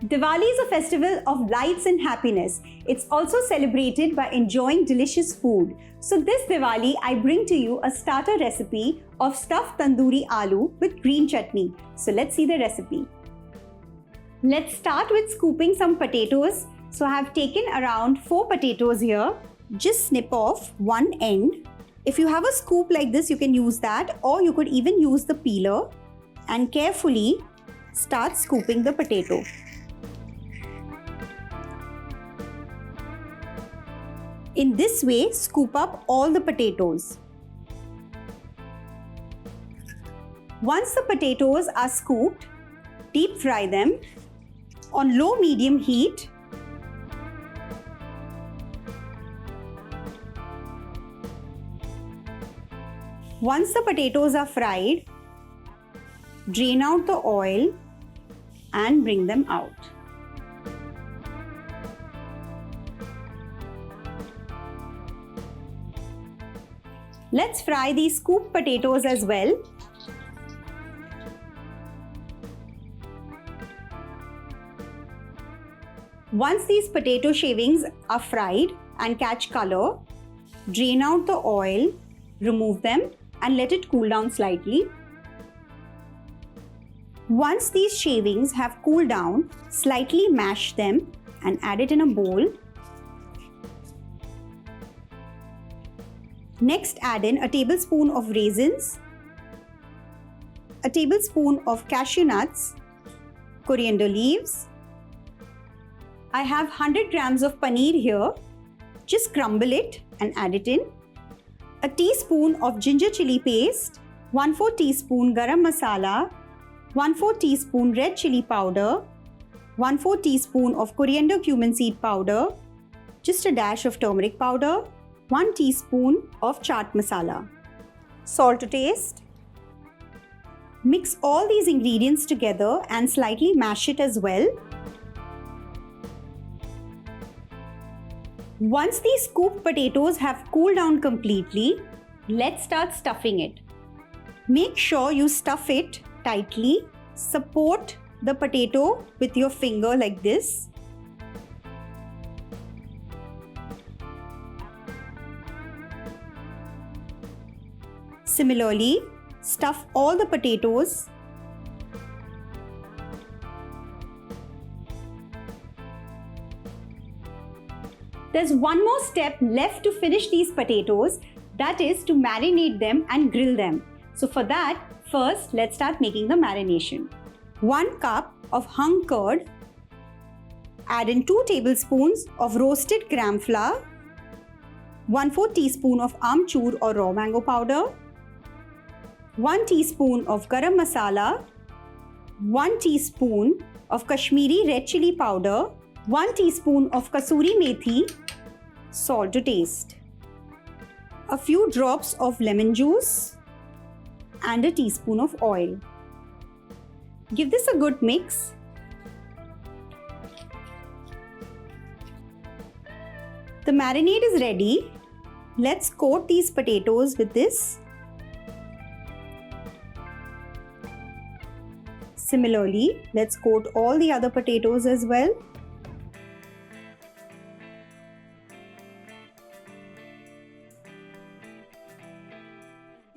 Diwali is a festival of lights and happiness. It's also celebrated by enjoying delicious food. So this Diwali, I bring to you a starter recipe of stuffed tandoori aloo with green chutney. So let's see the recipe. Let's start with scooping some potatoes. So I have taken around 4 potatoes here. Just snip off one end. If you have a scoop like this, you can use that, or you could even use the peeler and carefully start scooping the potato. In this way, scoop up all the potatoes. Once the potatoes are scooped, deep fry them on low-medium heat. Once the potatoes are fried, drain out the oil and bring them out. Let's fry these scooped potatoes as well. Once these potato shavings are fried and catch color, drain out the oil, remove them and let it cool down slightly. Once these shavings have cooled down, slightly mash them and add it in a bowl. Next, add in a tablespoon of raisins, a tablespoon of cashew nuts, coriander leaves. I have 100 grams of paneer here. Just crumble it and add it in. A teaspoon of ginger chili paste, 1/4 teaspoon garam masala, 1/4 teaspoon red chilli powder, 1/4 teaspoon of coriander-cumin seed powder, just a dash of turmeric powder, 1 teaspoon of chaat masala, salt to taste. Mix all these ingredients together and slightly mash it as well. Once these scooped potatoes have cooled down completely, let's start stuffing it. Make sure you stuff it tightly. Support the potato with your finger like this. Similarly, stuff all the potatoes. There's one more step left to finish these potatoes, that is to marinate them and grill them. So for that, first let's start making the marination. 1 cup of hung curd. Add in 2 tablespoons of roasted gram flour, 1/4 teaspoon of amchur or raw mango powder, 1 teaspoon of garam masala, 1 teaspoon of Kashmiri red chilli powder, 1 teaspoon of kasuri methi, salt to taste, a few drops of lemon juice and a teaspoon of oil. Give this a good mix. The marinade is ready. Let's coat these potatoes with this. Similarly, let's coat all the other potatoes as well.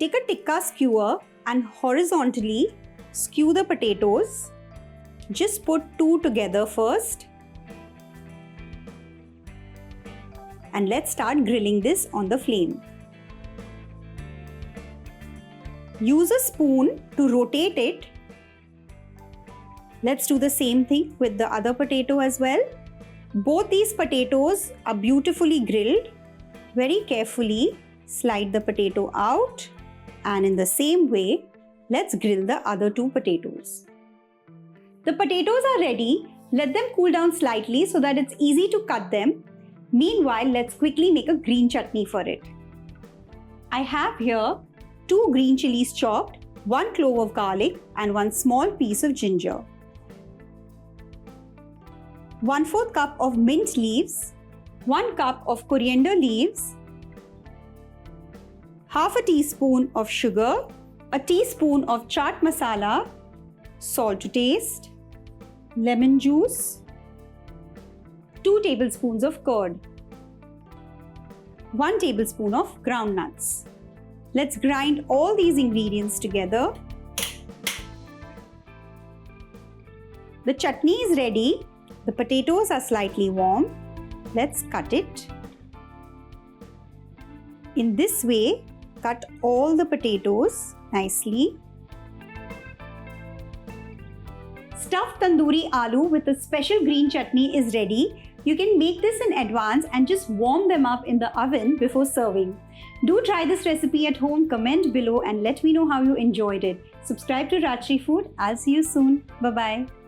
Take a tikka skewer and horizontally skew the potatoes. Just put 2 together first. And let's start grilling this on the flame. Use a spoon to rotate it. Let's do the same thing with the other potato as well. Both these potatoes are beautifully grilled. Very carefully slide the potato out, and in the same way, let's grill the other 2 potatoes. The potatoes are ready. Let them cool down slightly so that it's easy to cut them. Meanwhile, let's quickly make a green chutney for it. I have here 2 green chilies chopped, 1 clove of garlic and 1 small piece of ginger. 1/4 cup of mint leaves, 1 cup of coriander leaves, half a teaspoon of sugar, a teaspoon of chaat masala, salt to taste, lemon juice, 2 tablespoons of curd, 1 tablespoon of ground nuts. Let's grind all these ingredients together. The chutney is ready. The potatoes are slightly warm. Let's cut it. In this way, cut all the potatoes nicely. Stuffed Tandoori Aloo with a special green chutney is ready. You can make this in advance and just warm them up in the oven before serving. Do try this recipe at home, comment below and let me know how you enjoyed it. Subscribe to Rajshri Food. I'll see you soon. Bye-bye.